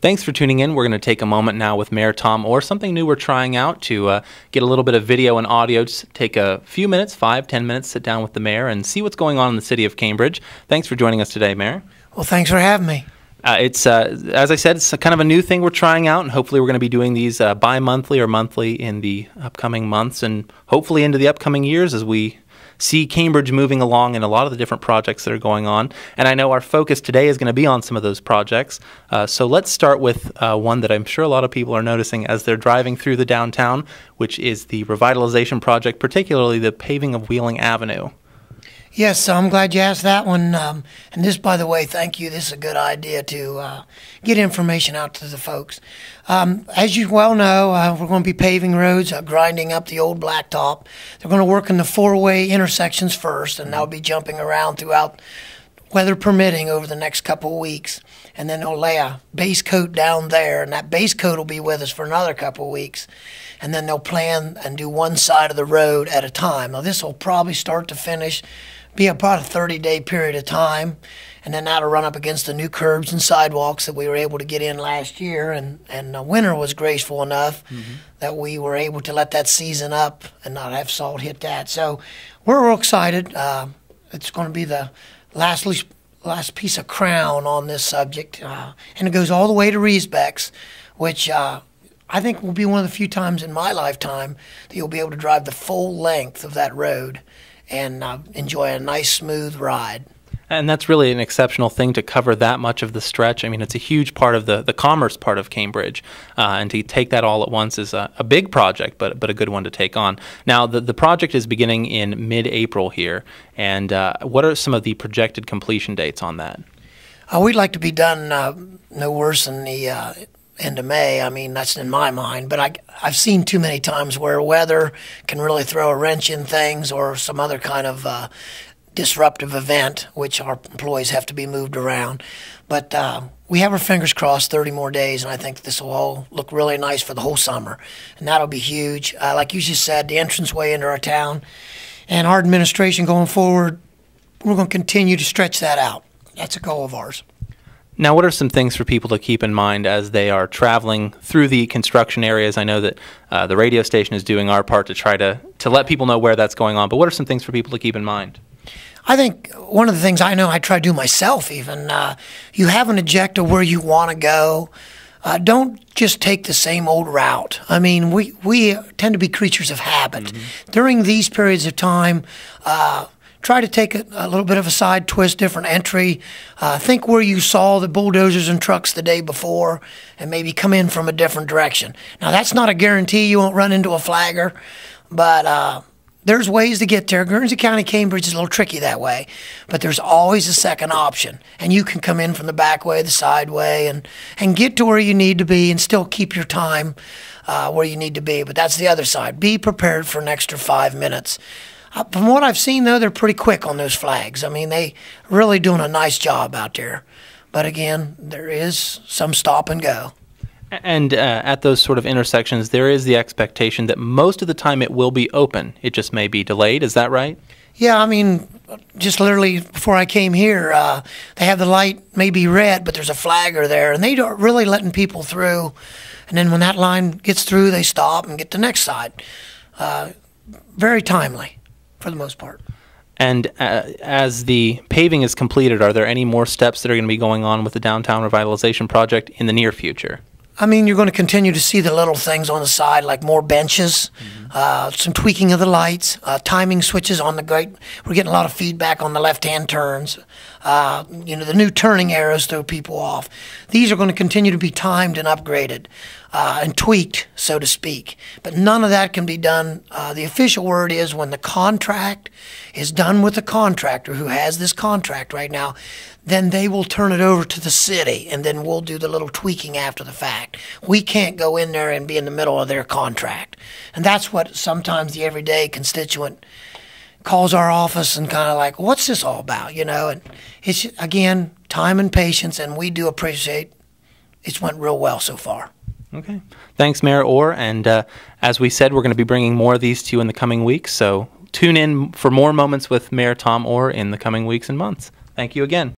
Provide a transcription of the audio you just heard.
Thanks for tuning in. We're going to take a moment now with Mayor Tom Orr, something new we're trying out to get a little bit of video and audio. Just take a few minutes, 5-10 minutes, sit down with the mayor and see what's going on in the city of Cambridge. Thanks for joining us today, Mayor. Well, thanks for having me. It's as I said, it's kind of a new thing we're trying out, and hopefully we're going to be doing these bi-monthly or monthly in the upcoming months and hopefully into the upcoming years as we see Cambridge moving along in a lot of the different projects that are going on. And I know our focus today is going to be on some of those projects. So let's start with one that I'm sure a lot of people are noticing as they're driving through the downtown, which is the revitalization project, particularly the paving of Wheeling Avenue. Yes, I'm glad you asked that one. And this, by the way, thank you. This is a good idea to get information out to the folks. As you well know, we're going to be paving roads, grinding up the old blacktop. They're going to work in the four-way intersections first, and they'll be jumping around throughout, weather permitting, over the next couple of weeks. And then they'll lay a base coat down there, and that base coat will be with us for another couple of weeks. And then they'll plan and do one side of the road at a time. Now, this will probably start to finish be about a 30-day period of time, and then that'll run up against the new curbs and sidewalks that we were able to get in last year, and the winter was graceful enough that we were able to let that season up and not have salt hit that. So we're real excited. It's going to be the last piece of crown on this subject, and it goes all the way to Riesbeck's, which I think will be one of the few times in my lifetime that you'll be able to drive the full length of that road and enjoy a nice, smooth ride. And that's really an exceptional thing to cover that much of the stretch. I mean, it's a huge part of the commerce part of Cambridge, and to take that all at once is a big project, but a good one to take on. Now, the project is beginning in mid-April here, and what are some of the projected completion dates on that? We'd like to be done no worse than the end of May. I mean, that's in my mind, but I've seen too many times where weather can really throw a wrench in things, or some other kind of disruptive event, which our employees have to be moved around. But we have our fingers crossed, 30 more days, and I think this will all look really nice for the whole summer, and that'll be huge. Like you just said, the entranceway into our town, and our administration going forward, we're going to continue to stretch that out. That's a goal of ours. Now, what are some things for people to keep in mind as they are traveling through the construction areas? I know that the radio station is doing our part to try to let people know where that's going on, but what are some things for people to keep in mind? I think one of the things I know I try to do myself even, you have an objective where you want to go. Don't just take the same old route. I mean, we tend to be creatures of habit. During these periods of time, try to take a little bit of a side twist, different entry. Think where you saw the bulldozers and trucks the day before, and maybe come in from a different direction. Now, that's not a guarantee you won't run into a flagger, but there's ways to get there. Guernsey County, Cambridge is a little tricky that way, but there's always a second option, and you can come in from the back way, the side way, and get to where you need to be and still keep your time where you need to be. But that's the other side. Be prepared for an extra 5 minutes. From what I've seen, though, they're pretty quick on those flags. I mean, they really doing a nice job out there. But again, there is some stop and go. And at those sort of intersections, there is the expectation that most of the time it will be open. It just may be delayed. Is that right? Yeah, I mean, just literally before I came here, they have the light maybe red, but there's a flagger there, and they are really letting people through. And then when that line gets through, they stop and get the next side. Very timely, for the most part. And as the paving is completed, are there any more steps that are going to be going on with the downtown revitalization project in the near future? I mean, you're going to continue to see the little things on the side, like more benches, some tweaking of the lights, timing switches on the gate. We're getting a lot of feedback on the left-hand turns. The new turning arrows throw people off. These are going to continue to be timed and upgraded and tweaked, so to speak. But none of that can be done. The official word is when the contract is done with the contractor who has this contract right now, then they will turn it over to the city, and then we'll do the little tweaking after the fact. We can't go in there and be in the middle of their contract. And that's what sometimes the everyday constituent calls our office and kind of like, what's this all about, And it's, again, time and patience, and we do appreciate it's went real well so far. Okay. Thanks, Mayor Orr. And as we said, we're going to be bringing more of these to you in the coming weeks, so tune in for more moments with Mayor Tom Orr in the coming weeks and months. Thank you again.